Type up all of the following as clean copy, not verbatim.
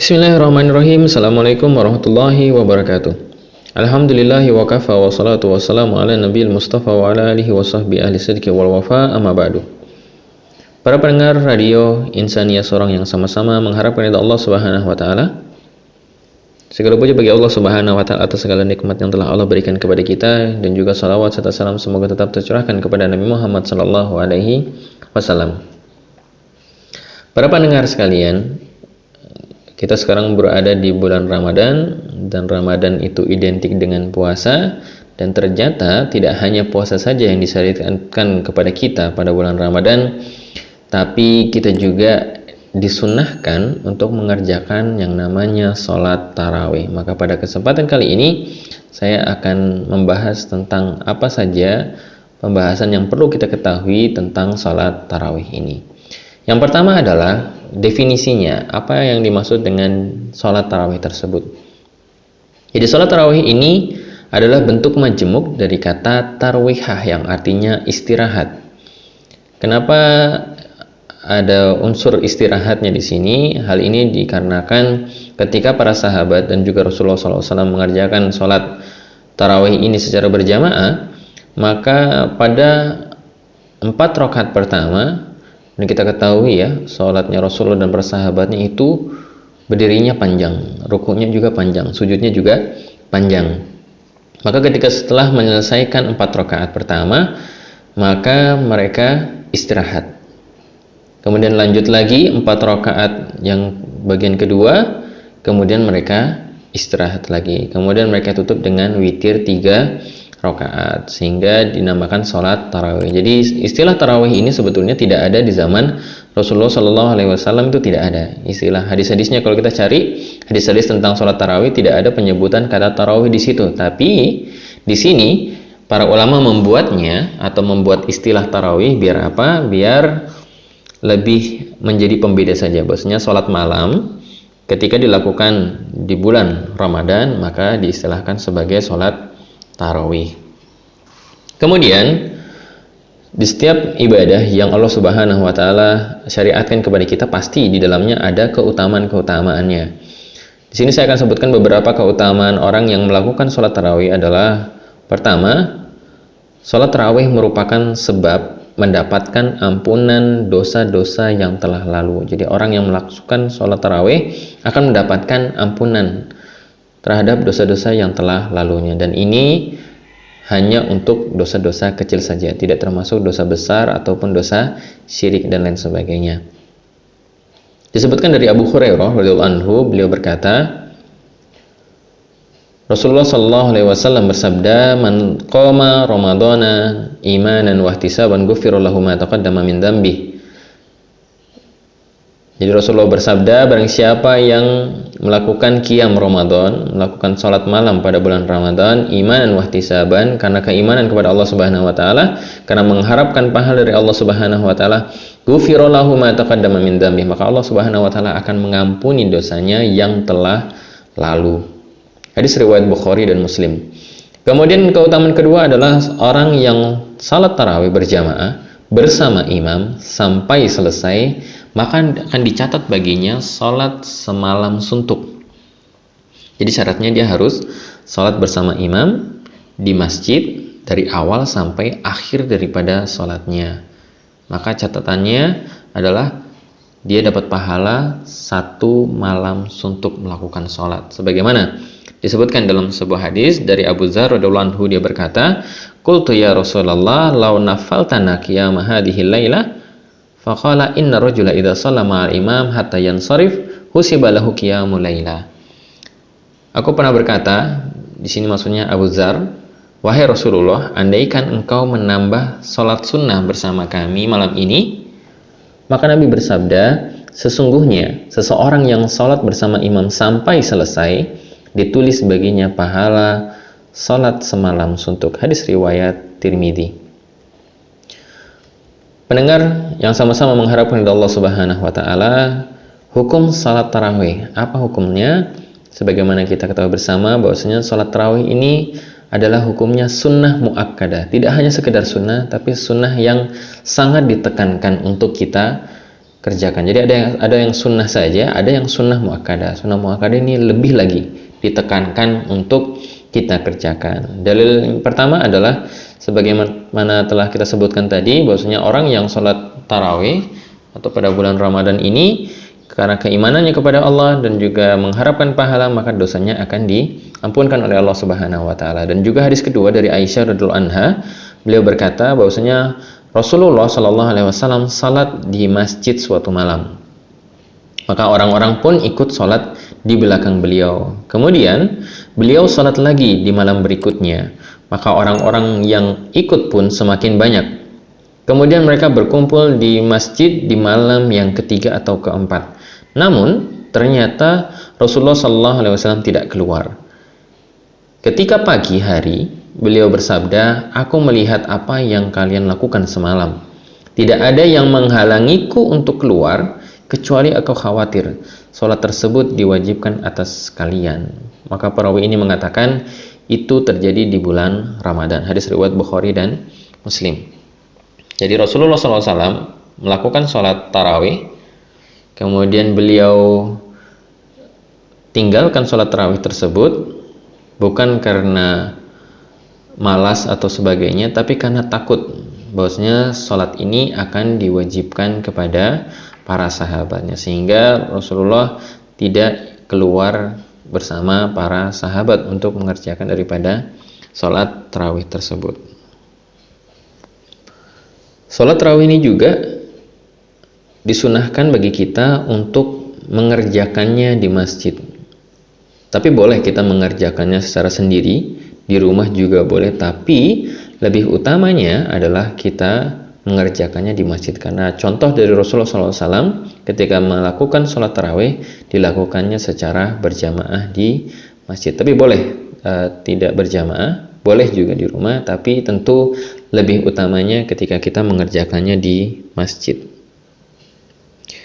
Bismillahirrahmanirrahim. Assalamualaikum warahmatullahi wabarakatuh. Alhamdulillahi wa kafa wa salatu wa salamu ala nabiyil mustafa wa ala alihi wa sahbihi ahli sidqi wal wafa, amma ba'du. Para pendengar radio Insaniyah Sorong yang sama-sama mengharapkan ridha Allah Subhanahu wa taala. Segala puji bagi Allah Subhanahu wa taala atas segala nikmat yang telah Allah berikan kepada kita, dan juga salawat serta salam semoga tetap tercurahkan kepada Nabi Muhammad sallallahu alaihi wasallam. Para pendengar sekalian, kita sekarang berada di bulan Ramadan, dan Ramadan itu identik dengan puasa, dan ternyata tidak hanya puasa saja yang disyariatkan kepada kita pada bulan Ramadan, tapi kita juga disunnahkan untuk mengerjakan yang namanya sholat tarawih. Maka pada kesempatan kali ini saya akan membahas tentang apa saja pembahasan yang perlu kita ketahui tentang sholat tarawih ini. Yang pertama adalah definisinya, apa yang dimaksud dengan sholat tarawih tersebut. Jadi sholat tarawih ini adalah bentuk majemuk dari kata tarwihah yang artinya istirahat. Kenapa ada unsur istirahatnya di sini? Hal ini dikarenakan ketika para sahabat dan juga Rasulullah SAW mengerjakan sholat tarawih ini secara berjamaah, maka pada 4 rakaat pertama, dan kita ketahui ya, sholatnya Rasulullah dan para sahabatnya itu berdirinya panjang, rukuknya juga panjang, sujudnya juga panjang. Maka ketika setelah menyelesaikan 4 rakaat pertama, maka mereka istirahat. Kemudian lanjut lagi 4 rakaat yang bagian kedua, kemudian mereka istirahat lagi. Kemudian mereka tutup dengan witir 3 rakaat, sehingga dinamakan sholat tarawih. Jadi istilah tarawih ini sebetulnya tidak ada di zaman Rasulullah SAW, itu tidak ada istilah. Hadis-hadisnya kalau kita cari hadis-hadis tentang sholat tarawih, tidak ada penyebutan kata tarawih di situ. Tapi di sini para ulama membuatnya atau membuat istilah tarawih biar apa? Biar lebih menjadi pembeda saja. Bahwasanya sholat malam ketika dilakukan di bulan Ramadan maka diistilahkan sebagai sholat tarawih. Kemudian di setiap ibadah yang Allah Subhanahu wa taala syariatkan kepada kita, pasti di dalamnya ada keutamaan-keutamaannya. Di sini saya akan sebutkan beberapa keutamaan orang yang melakukan sholat tarawih adalah: pertama, sholat tarawih merupakan sebab mendapatkan ampunan dosa-dosa yang telah lalu. Jadi orang yang melakukan sholat tarawih akan mendapatkan ampunan terhadap dosa-dosa yang telah lalunya, dan ini hanya untuk dosa-dosa kecil saja, tidak termasuk dosa besar ataupun dosa syirik dan lain sebagainya. Disebutkan dari Abu Hurairah radhiyallahu anhu, beliau berkata, Rasulullah sallallahu alaihi wasallam bersabda, "Man qama ramadhana imanan wa ihtisaban ghufira lahu ma taqaddama min dzambihi." Jadi Rasulullah bersabda, barang siapa yang melakukan qiyam Ramadan, melakukan sholat malam pada bulan Ramadan, iman wa ihtisaban, karena keimanan kepada Allah Subhanahu wa taala, karena mengharapkan pahala dari Allah Subhanahu wa taala, ghufira lahu ma taqaddama min dzambihi, maka Allah Subhanahu wa taala akan mengampuni dosanya yang telah lalu. Hadis riwayat Bukhari dan Muslim. Kemudian keutamaan kedua adalah orang yang salat tarawih berjamaah bersama imam sampai selesai, maka akan dicatat baginya sholat semalam suntuk. Jadi syaratnya dia harus sholat bersama imam di masjid dari awal sampai akhir daripada sholatnya. Maka catatannya adalah dia dapat pahala 1 malam suntuk melakukan sholat. Sebagaimana disebutkan dalam sebuah hadis dari Abu Dzar radhiyallahu anhu, dia berkata, "Qultu ya Rasulullah, law nafaltana qiyam hadhihi lailah." Faqala inna rajula idza shalla ma'al imam hatta yansarif husiba lahu qiyamul laila. Aku pernah berkata, di sini maksudnya Abu Dzar, wahai Rasulullah, andaikan engkau menambah salat sunnah bersama kami malam ini, maka Nabi bersabda, sesungguhnya seseorang yang salat bersama imam sampai selesai ditulis baginya pahala salat semalam suntuk. Hadis riwayat Tirmidzi. Pendengar yang sama-sama mengharapkan dari Allah Subhanahu wa taala, hukum salat tarawih. Apa hukumnya? Sebagaimana kita ketahui bersama bahwasanya salat tarawih ini adalah hukumnya sunnah muakkadah. Tidak hanya sekedar sunnah, tapi sunnah yang sangat ditekankan untuk kita kerjakan. Jadi ada yang sunnah saja, ada yang sunnah muakkadah. Sunnah muakkadah ini lebih lagi ditekankan untuk kita kerjakan. Dalil pertama adalah sebagaimana telah kita sebutkan tadi, bahwasanya orang yang sholat tarawih atau pada bulan Ramadan ini karena keimanannya kepada Allah dan juga mengharapkan pahala, maka dosanya akan diampunkan oleh Allah Subhanahu wa taala. Dan juga hadis kedua dari Aisyah radhiyallahu anha, beliau berkata bahwasanya Rasulullah Shallallahu alaihi wasallam salat di masjid suatu malam. Maka orang-orang pun ikut salat di belakang beliau. Kemudian beliau salat lagi di malam berikutnya. Maka orang-orang yang ikut pun semakin banyak. Kemudian mereka berkumpul di masjid di malam yang ketiga atau keempat. Namun ternyata Rasulullah Shallallahu alaihi wasallam tidak keluar. Ketika pagi hari, beliau bersabda, "Aku melihat apa yang kalian lakukan semalam. Tidak ada yang menghalangiku untuk keluar, kecuali aku khawatir sholat tersebut diwajibkan atas kalian." Maka perawi ini mengatakan, itu terjadi di bulan Ramadan. Hadis riwayat Bukhari dan Muslim. Jadi Rasulullah SAW melakukan sholat tarawih, kemudian beliau tinggalkan sholat tarawih tersebut, bukan karena malas atau sebagainya, tapi karena takut bahwasanya sholat ini akan diwajibkan kepada para sahabatnya, sehingga Rasulullah tidak keluar bersama para sahabat untuk mengerjakan daripada sholat tarawih tersebut. Sholat tarawih ini juga disunahkan bagi kita untuk mengerjakannya di masjid. Tapi boleh kita mengerjakannya secara sendiri, di rumah juga boleh, tapi lebih utamanya adalah kita mengerjakannya di masjid. Karena contoh dari Rasulullah SAW ketika melakukan sholat tarawih, dilakukannya secara berjamaah di masjid. Tapi boleh tidak berjamaah, boleh juga di rumah, tapi tentu lebih utamanya ketika kita mengerjakannya di masjid.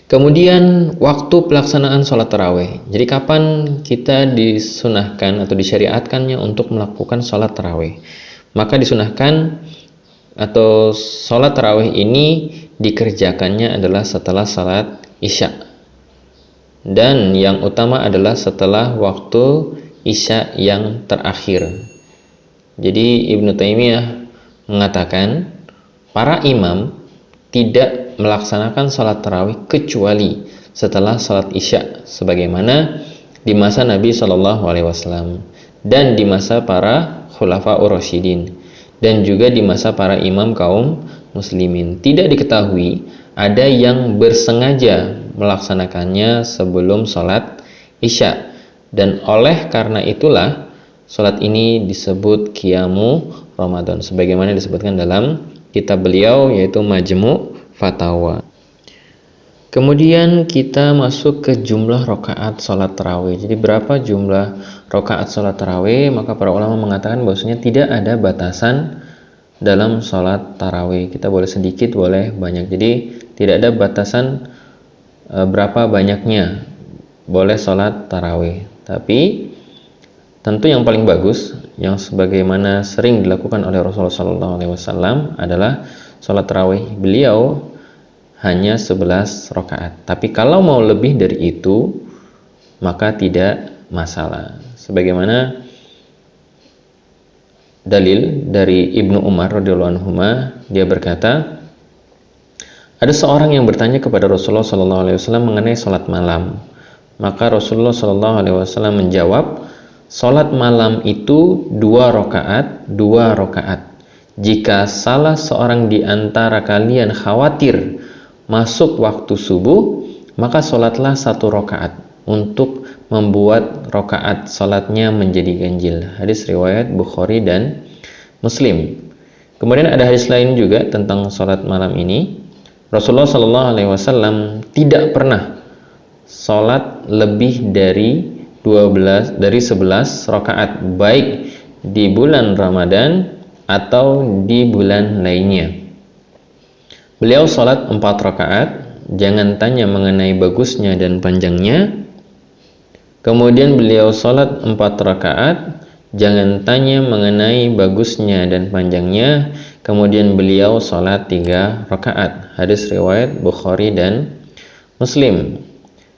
Kemudian waktu pelaksanaan sholat tarawih. Jadi kapan kita disunahkan atau disyariatkannya untuk melakukan sholat tarawih? Maka disunahkan atau sholat tarawih ini dikerjakannya adalah setelah sholat isya. Dan yang utama adalah setelah waktu isya yang terakhir. Jadi Ibnu Taimiyah mengatakan para imam tidak melaksanakan sholat tarawih kecuali setelah sholat isya, sebagaimana di masa Nabi SAW dan di masa para khulafa'ur rasyidin, dan juga di masa para imam kaum muslimin. Tidak diketahui ada yang bersengaja melaksanakannya sebelum sholat isya, dan oleh karena itulah sholat ini disebut Qiyamu Ramadan, sebagaimana disebutkan dalam kitab beliau yaitu Majmu' Fatawa. Kemudian kita masuk ke jumlah rakaat sholat tarawih. Jadi berapa jumlah rakaat sholat tarawih? Maka para ulama mengatakan bahwasanya tidak ada batasan dalam sholat tarawih. Kita boleh sedikit, boleh banyak. Jadi tidak ada batasan berapa banyaknya boleh sholat tarawih. Tapi tentu yang paling bagus, yang sebagaimana sering dilakukan oleh Rasulullah SAW adalah sholat tarawih beliau hanya 11 rakaat. Tapi kalau mau lebih dari itu, maka tidak masalah. Sebagaimana dalil dari Ibnu Umar radhiyallahu anhu, dia berkata, ada seorang yang bertanya kepada Rasulullah SAW mengenai sholat malam. Maka Rasulullah SAW menjawab, sholat malam itu 2 rakaat, 2 rakaat. Jika salah seorang di antara kalian khawatir masuk waktu subuh, maka sholatlah 1 rakaat untuk membuat rakaat sholatnya menjadi ganjil. Hadis riwayat Bukhari dan Muslim. Kemudian ada hadis lain juga tentang sholat malam ini. Rasulullah SAW tidak pernah sholat lebih dari 11 rakaat, baik di bulan Ramadan atau di bulan lainnya. Beliau sholat 4 rakaat, jangan tanya mengenai bagusnya dan panjangnya. Kemudian beliau sholat 4 rakaat Jangan tanya mengenai bagusnya dan panjangnya. Kemudian beliau sholat 3 rakaat. Hadis riwayat Bukhari dan Muslim.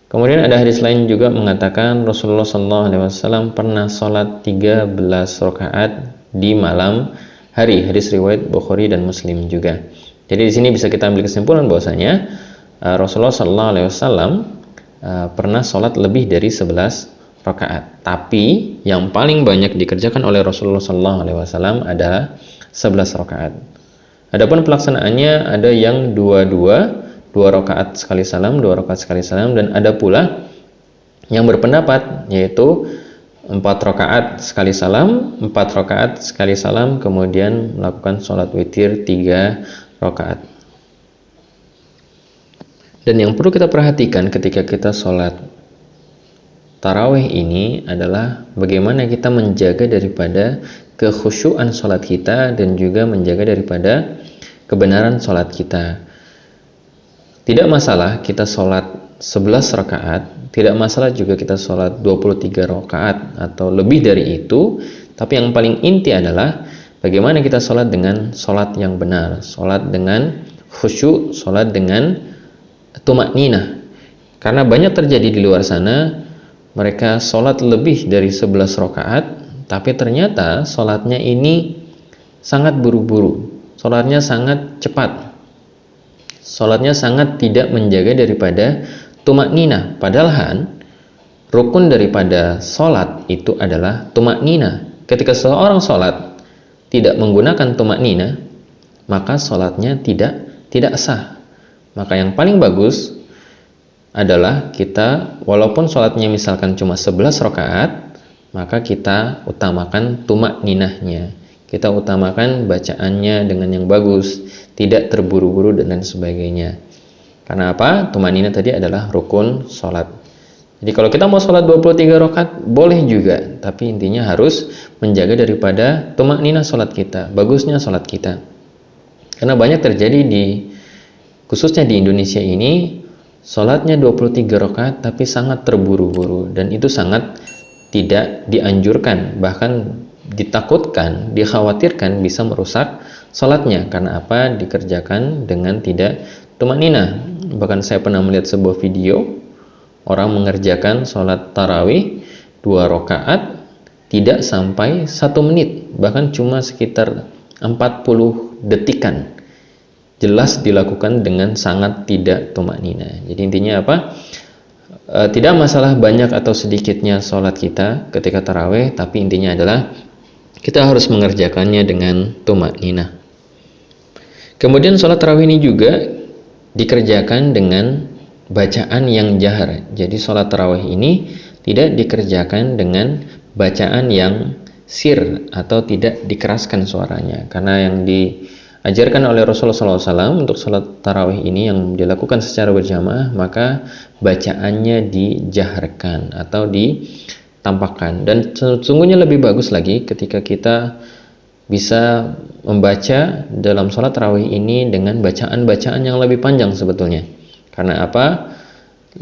Kemudian ada hadis lain juga mengatakan Rasulullah SAW pernah sholat 13 rakaat di malam hari. Hadis riwayat Bukhari dan Muslim juga. Jadi di sini bisa kita ambil kesimpulan bahwasanya Rasulullah SAW pernah sholat lebih dari 11 rakaat. Tapi yang paling banyak dikerjakan oleh Rasulullah SAW adalah 11 rakaat. Adapun pelaksanaannya ada yang 2 rakaat sekali salam, 2 rakaat sekali salam, dan ada pula yang berpendapat yaitu 4 rakaat sekali salam, 4 rakaat sekali salam, kemudian melakukan sholat witir 3 rakaat. Dan yang perlu kita perhatikan ketika kita sholat tarawih ini adalah bagaimana kita menjaga daripada kekhusyuan sholat kita dan juga menjaga daripada kebenaran sholat kita. Tidak masalah kita sholat 11 rakaat, tidak masalah juga kita sholat 23 rakaat atau lebih dari itu, tapi yang paling inti adalah bagaimana kita sholat dengan sholat yang benar, sholat dengan khusyuk, sholat dengan tumakninah. Karena banyak terjadi di luar sana, mereka sholat lebih dari 11 rakaat, tapi ternyata sholatnya ini sangat buru-buru, sholatnya sangat cepat, sholatnya sangat tidak menjaga daripada tumakninah. Padahal rukun daripada sholat itu adalah tumakninah. Ketika seorang sholat tidak menggunakan tumakninah, maka sholatnya tidak sah. Maka yang paling bagus adalah kita walaupun sholatnya misalkan cuma 11 rakaat, maka kita utamakan tumakninahnya, kita utamakan bacaannya dengan yang bagus, tidak terburu-buru dan lain sebagainya. Karena apa? Tumakninah tadi adalah rukun sholat. Jadi kalau kita mau sholat 23 rakaat boleh juga, tapi intinya harus menjaga daripada tumakninah sholat kita, bagusnya sholat kita. Karena banyak terjadi khususnya di Indonesia ini, sholatnya 23 rakaat tapi sangat terburu-buru, dan itu sangat tidak dianjurkan, bahkan ditakutkan, dikhawatirkan bisa merusak sholatnya. Karena apa? Dikerjakan dengan tidak tumakninah. Bahkan saya pernah melihat sebuah video orang mengerjakan sholat tarawih 2 rakaat tidak sampai 1 menit, bahkan cuma sekitar 40 detikan. Jelas dilakukan dengan sangat tidak tumakninah. Jadi intinya apa? Tidak masalah banyak atau sedikitnya sholat kita ketika tarawih, tapi intinya adalah kita harus mengerjakannya dengan tumakninah. Kemudian sholat tarawih ini juga dikerjakan dengan bacaan yang jahar. Jadi sholat tarawih ini tidak dikerjakan dengan bacaan yang sir atau tidak dikeraskan suaranya. Karena yang diajarkan oleh Rasulullah SAW untuk sholat tarawih ini yang dilakukan secara berjamaah, maka bacaannya dijaharkan atau ditampakkan. Dan sesungguhnya lebih bagus lagi ketika kita bisa membaca dalam sholat tarawih ini dengan bacaan-bacaan yang lebih panjang sebetulnya. Karena apa?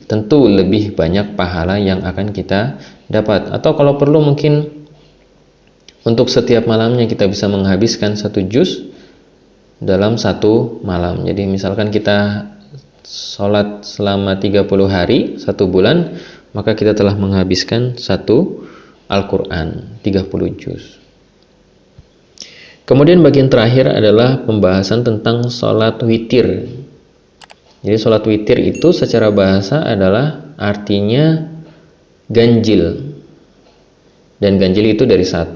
Tentu lebih banyak pahala yang akan kita dapat. Atau kalau perlu mungkin untuk setiap malamnya kita bisa menghabiskan 1 juz dalam 1 malam. Jadi misalkan kita sholat selama 30 hari 1 bulan, maka kita telah menghabiskan 1 Al-Quran 30 juz. Kemudian bagian terakhir adalah pembahasan tentang sholat witir. Jadi sholat witir itu secara bahasa adalah artinya ganjil. Dan ganjil itu dari 1,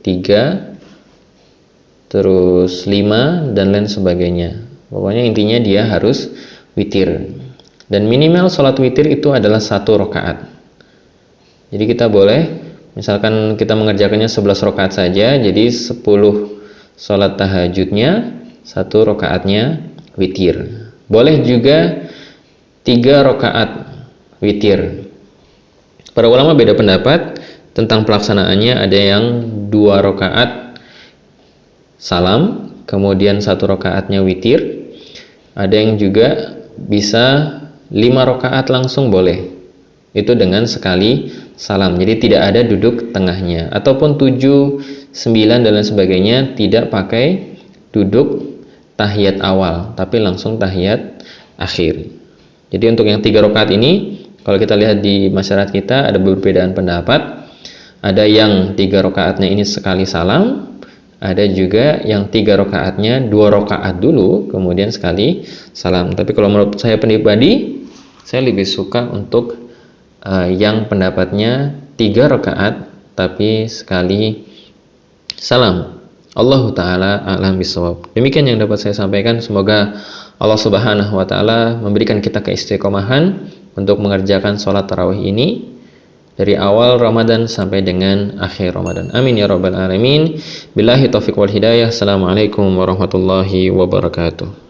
3, terus 5 dan lain sebagainya. Pokoknya intinya dia harus witir. Dan minimal sholat witir itu adalah 1 rakaat. Jadi kita boleh, misalkan kita mengerjakannya 11 rakaat saja, jadi 10 sholat tahajudnya, 1 rakaatnya witir. Boleh juga 3 rakaat witir. Para ulama beda pendapat tentang pelaksanaannya. Ada yang 2 rakaat salam, kemudian 1 rakaatnya witir. Ada yang juga bisa 5 rakaat langsung boleh. Itu dengan sekali salam. Jadi tidak ada duduk tengahnya. Ataupun 7, 9 dan lain sebagainya tidak pakai duduk tahiyat awal, tapi langsung tahiyat akhir. Jadi untuk yang 3 rakaat ini, kalau kita lihat di masyarakat kita ada perbedaan pendapat. Ada yang 3 rakaatnya ini sekali salam, ada juga yang 3 rakaatnya 2 rakaat dulu kemudian sekali salam. Tapi kalau menurut saya pribadi, saya lebih suka untuk yang pendapatnya 3 rakaat tapi sekali salam. Allahu ta'ala a'lam bishawab. Demikian yang dapat saya sampaikan. Semoga Allah Subhanahu wa ta'ala memberikan kita keistiqomahan untuk mengerjakan sholat tarawih ini dari awal Ramadan sampai dengan akhir Ramadan. Amin ya rabbal alamin. Billahi taufiq wal hidayah. Assalamualaikum warahmatullahi wabarakatuh.